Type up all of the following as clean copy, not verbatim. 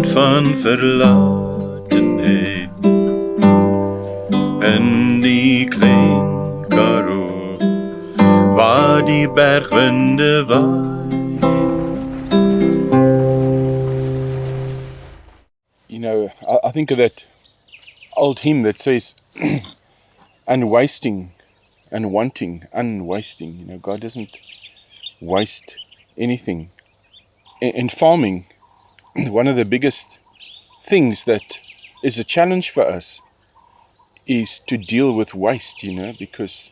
land van verlatenheid in die klein Karoo waar die bergwinde waai. You know, I think of that old hymn that says, unwasting and wanting, unwasting. You know, God doesn't waste anything. In farming, one of the biggest things that is a challenge for us is to deal with waste, you know, because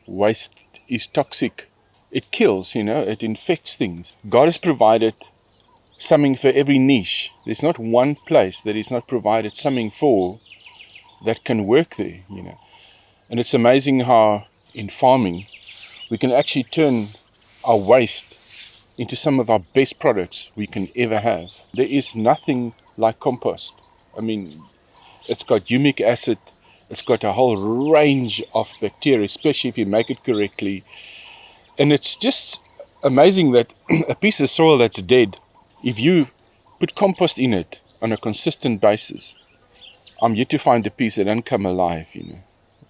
waste is toxic. It kills, you know, it infects things. God has provided something for every niche. There's not one place that He's not provided something for that can work there, you know. And it's amazing how in farming we can actually turn our waste into some of our best products we can ever have. There is nothing like compost. I mean, it's got humic acid, it's got a whole range of bacteria, especially if you make it correctly. And it's just amazing that a piece of soil that's dead, if you put compost in it on a consistent basis, I'm yet to find a piece that doesn't come alive, you know.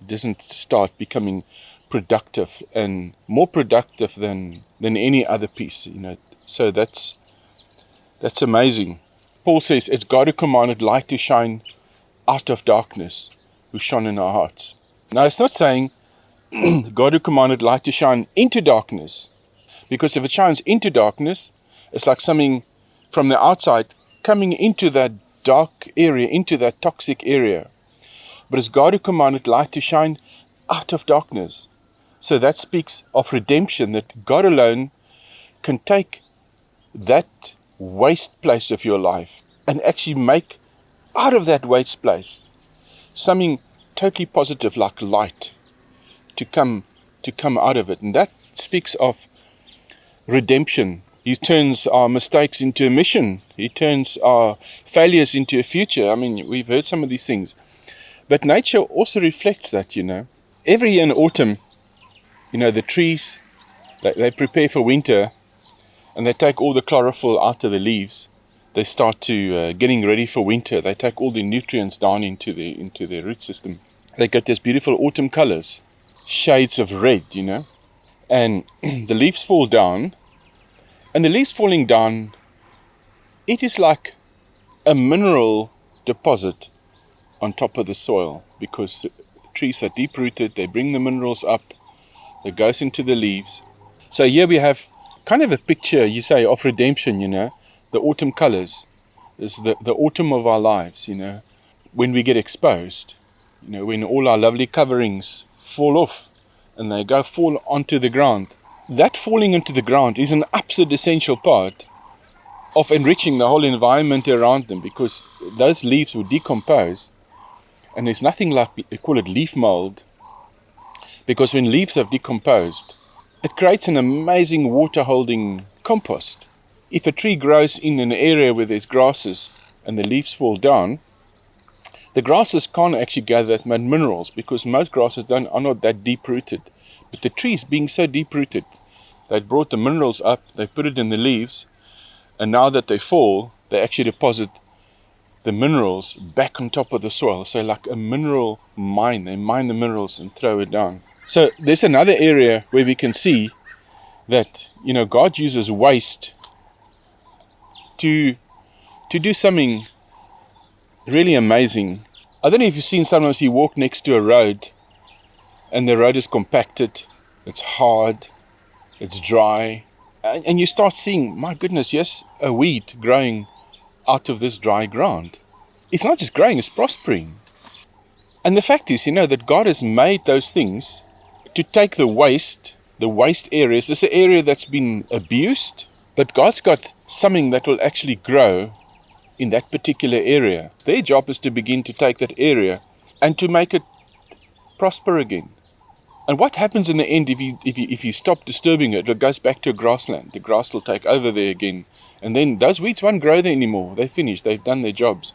It doesn't start becoming productive and more productive than any other piece, you know. So that's amazing. Paul says it's God who commanded light to shine out of darkness, who shone in our hearts. Now it's not saying God who commanded light to shine into darkness, because if it shines into darkness, it's like something from the outside coming into that dark area, into that toxic area. But it's God who commanded light to shine out of darkness. So that speaks of redemption, that God alone can take that waste place of your life and actually make out of that waste place something totally positive, like light, to come out of it. And that speaks of redemption. He turns our mistakes into a mission. He turns our failures into a future. I mean, we've heard some of these things. But nature also reflects that, you know. Every year in autumn, you know, the trees, they prepare for winter, and they take all the chlorophyll out of the leaves. They start to getting ready for winter. They take all the nutrients down into their root system. They get these beautiful autumn colors, shades of red, you know. And the leaves fall down, and the leaves falling down, it is like a mineral deposit on top of the soil, because trees are deep-rooted. They bring the minerals up. It goes into the leaves. So here we have kind of a picture, you say, of redemption, you know. The autumn colors is the autumn of our lives, you know. When we get exposed, you know, when all our lovely coverings fall off and they fall onto the ground. That falling into the ground is an absolute essential part of enriching the whole environment around them, because those leaves will decompose, and there's nothing like, they call it leaf mold, because when leaves have decomposed, it creates an amazing water-holding compost. If a tree grows in an area where there's grasses and the leaves fall down, the grasses can't actually gather that much minerals, because most grasses are not that deep-rooted. But the trees, being so deep-rooted, they brought the minerals up, they put it in the leaves, and now that they fall, they actually deposit the minerals back on top of the soil. So like a mineral mine, they mine the minerals and throw it down. So there's another area where we can see that, you know, God uses waste to do something really amazing. I don't know if you've seen sometimes you walk next to a road and the road is compacted, it's hard, it's dry, and you start seeing, my goodness, yes, a weed growing out of this dry ground. It's not just growing, it's prospering. And the fact is, you know, that God has made those things to take the waste areas. This is an area that's been abused, but God's got something that will actually grow in that particular area. Their job is to begin to take that area and to make it prosper again. And what happens in the end if you stop disturbing it? It goes back to a grassland. The grass will take over there again, and then those weeds won't grow there anymore. They're finished. They've done their jobs.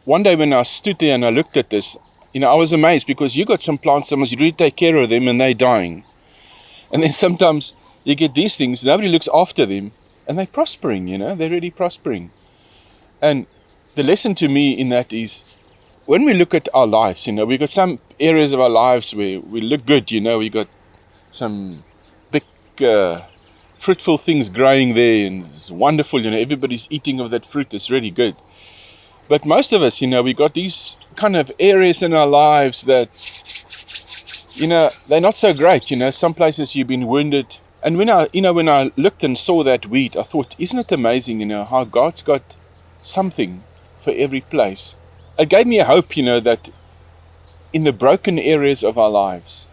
One day when I stood there and I looked at this, you know, I was amazed, because you got some plants that you really take care of them and they're dying. And then sometimes you get these things, nobody looks after them, and they're prospering, you know, they're really prospering. And the lesson to me in that is, when we look at our lives, we've got some areas of our lives where we look good, we got some big, fruitful things growing there, and it's wonderful, everybody's eating of that fruit, it's really good. But most of us, we got these kind of areas in our lives that, they're not so great, some places you've been wounded. And when I looked and saw that wheat, I thought, isn't it amazing, how God's got something for every place. It gave me a hope, that in the broken areas of our lives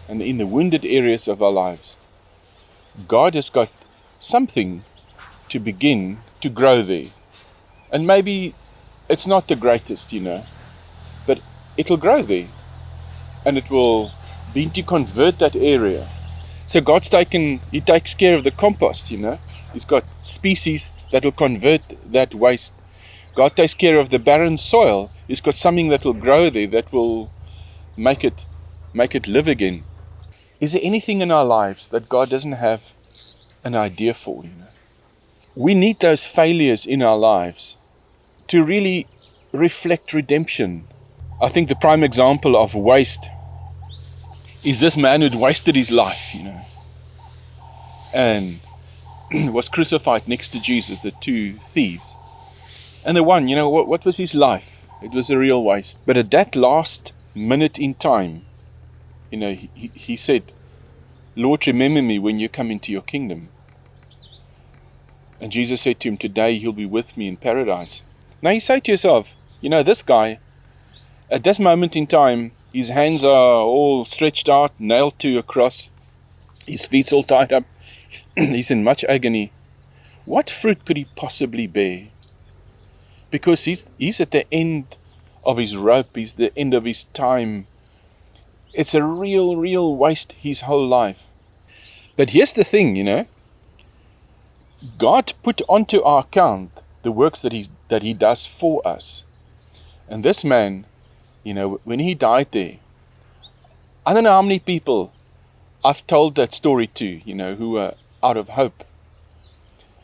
and in the wounded areas of our lives, God has got something to begin to grow there. And maybe it's not the greatest, but it'll grow there. And it will begin to convert that area. So He takes care of the compost, He's got species that will convert that waste. God takes care of the barren soil. He's got something that will grow there, that will make it live again. Is there anything in our lives that God doesn't have an idea for? We need those failures in our lives to really reflect redemption. I think the prime example of waste is this man who'd wasted his life, and was crucified next to Jesus, the two thieves. And the one, what was his life? It was a real waste. But at that last minute in time, he said, Lord, remember me when you come into your kingdom. And Jesus said to him, today you'll be with me in paradise. Now you say to yourself, this guy, at this moment in time, his hands are all stretched out, nailed to a cross. His feet's all tied up. He's in much agony. What fruit could he possibly bear? Because he's at the end of his rope. He's the end of his time. It's a real waste, his whole life. But here's the thing, God put onto our account the works that he does for us. And this man, when he died there, I don't know how many people I've told that story to, who are out of hope.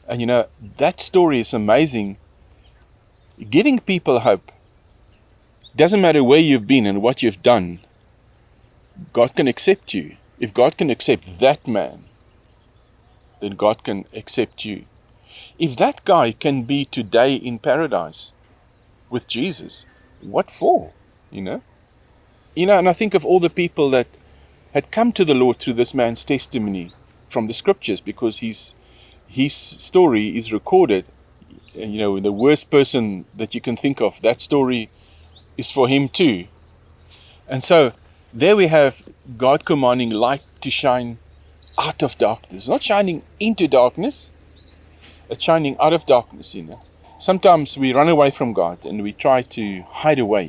And that story is amazing. Giving people hope. Doesn't matter where you've been and what you've done. God can accept you. If God can accept that man, then God can accept you. If that guy can be today in paradise with Jesus, what for? And I think of all the people that had come to the Lord through this man's testimony from the scriptures, because his story is recorded. The worst person that you can think of, that story is for him too. And so there we have God commanding light to shine out of darkness. Not shining into darkness, it's shining out of darkness, Sometimes we run away from God and we try to hide away,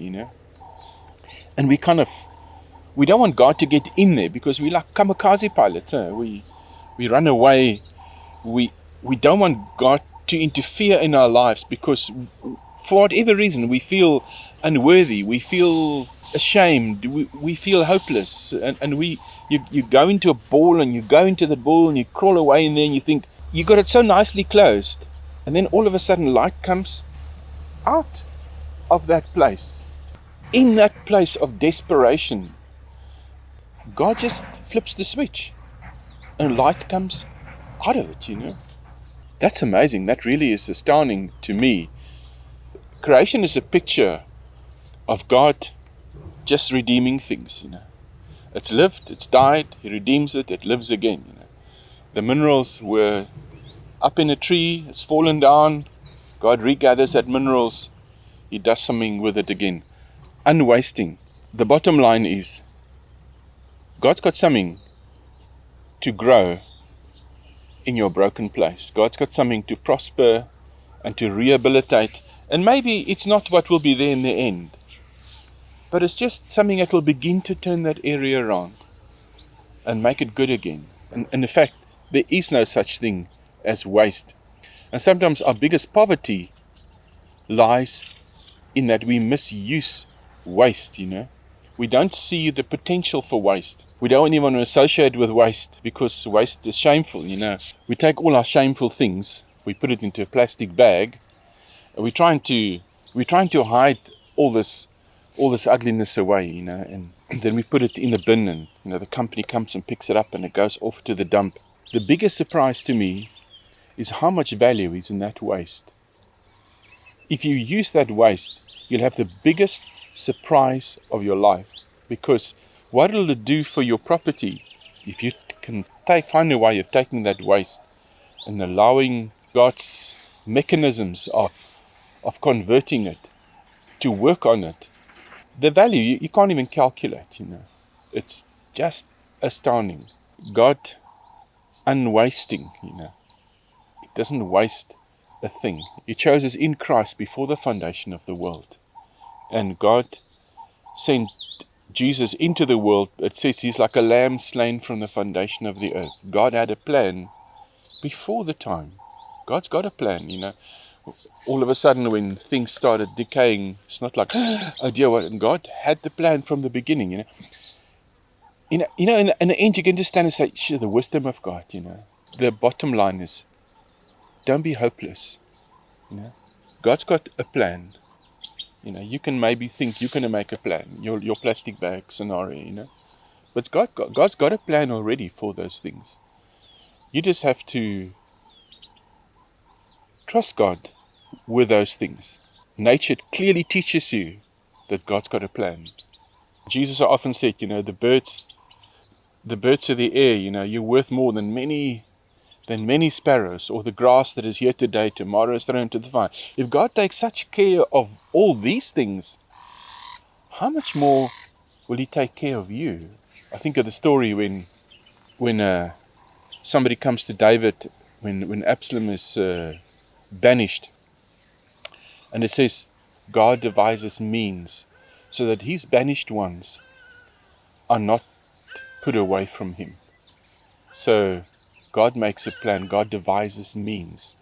And we don't want God to get in there, because we're like kamikaze pilots. We run away. We don't want God to interfere in our lives, because for whatever reason we feel unworthy, we feel ashamed, we feel hopeless, and you go into a ball, and you go into the ball and you crawl away in there, and you think you got it so nicely closed, and then all of a sudden light comes out of that place. In that place of desperation, God just flips the switch and light comes out of it, That's amazing. That really is astounding to me. Creation is a picture of God just redeeming things, It's lived, it's died, He redeems it, it lives again, The minerals were up in a tree, it's fallen down, God regathers that minerals, He does something with it again. Unwasting. The bottom line is, God's got something to grow in your broken place. God's got something to prosper and to rehabilitate. And maybe it's not what will be there in the end, but it's just something that will begin to turn that area around and make it good again. And in fact, there is no such thing as waste. And sometimes our biggest poverty lies in that we misuse waste, We don't see the potential for waste. We don't even want to associate with waste, because waste is shameful, We take all our shameful things, we put it into a plastic bag, We're trying to hide all this ugliness away, and then we put it in the bin, and the company comes and picks it up and it goes off to the dump. The biggest surprise to me is how much value is in that waste. If you use that waste, you'll have the biggest surprise of your life, because what will it do for your property if you can find a way of taking that waste and allowing God's mechanisms of converting it to work on it. The value you can't even calculate, It's just astounding. God unwasting, It doesn't waste a thing. He chose us in Christ before the foundation of the world. And God sent Jesus into the world. It says he's like a lamb slain from the foundation of the earth. God had a plan before the time. God's got a plan, All of a sudden when things started decaying, it's not like, oh dear, what? And God had the plan from the beginning, in the end you can just stand and say, sure, the wisdom of God, The bottom line is, don't be hopeless, God's got a plan. You can maybe think you're going to make a plan, your plastic bag scenario, But God's got a plan already for those things. You just have to trust God with those things. Nature clearly teaches you that God's got a plan. Jesus often said, the birds of the air, you're worth more than many sparrows, or the grass that is here today, tomorrow is thrown into the fire. If God takes such care of all these things, how much more will he take care of you? I think of the story when somebody comes to David, when Absalom is banished, and it says God devises means so that his banished ones are not put away from him. So God makes a plan. God devises means.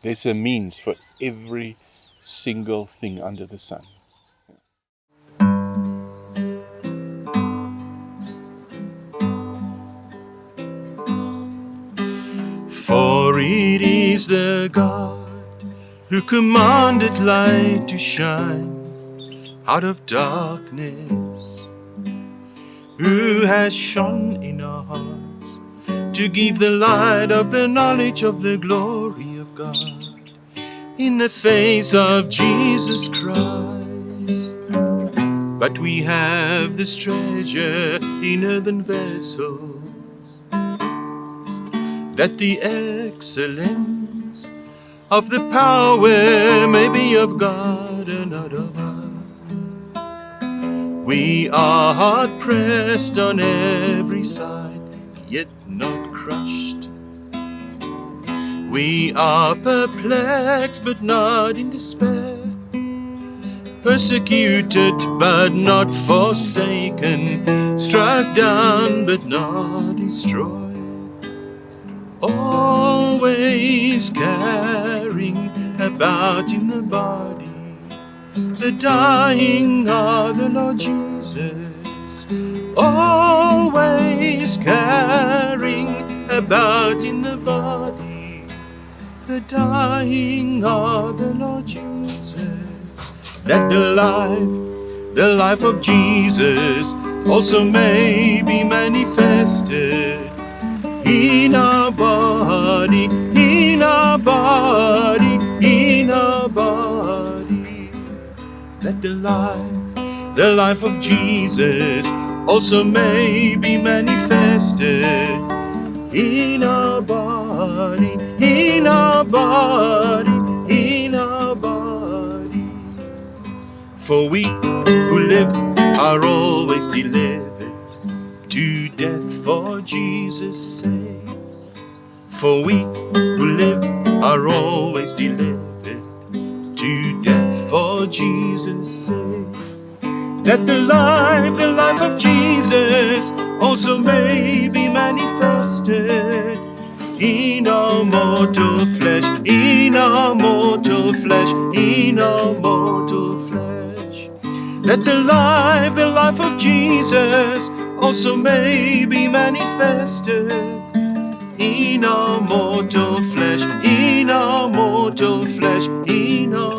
There's a means for every single thing under the sun. For it is the God who commanded light to shine out of darkness, who has shone in our hearts to give the light of the knowledge of the glory of God in the face of Jesus Christ. But we have this treasure in earthen vessels, that the excellence of the power may be of God and not of us. We are hard pressed on every side, yet not crushed. We are perplexed, but not in despair. Persecuted, but not forsaken. Struck down, but not destroyed. Always carrying about in the body the dying of the Lord Jesus. Always carrying about in the body the dying of the Lord Jesus, that the life of Jesus also may be manifested in our body, in our body, in our body. That the life of Jesus also may be manifested in our body, in our body, in our body. For we who live are always delivered to death for Jesus' sake. For we who live are always delivered to death for Jesus' sake. That the life of Jesus also may be manifested in our mortal flesh, in our mortal flesh, in our mortal flesh. That the life of Jesus also may be manifested in our mortal flesh, in our mortal flesh, in our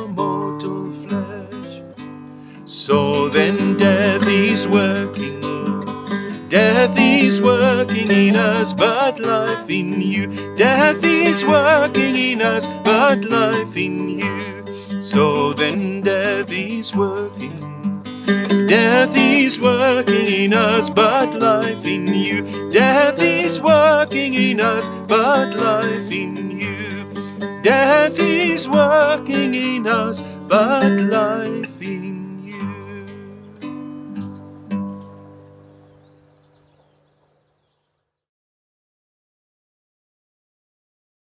is working in us, but life in you. Death is working in us, but life in you. So then death is working. Death is working in us, but life in you. Death is working in us, but life in you. Death is working in us, but life in you.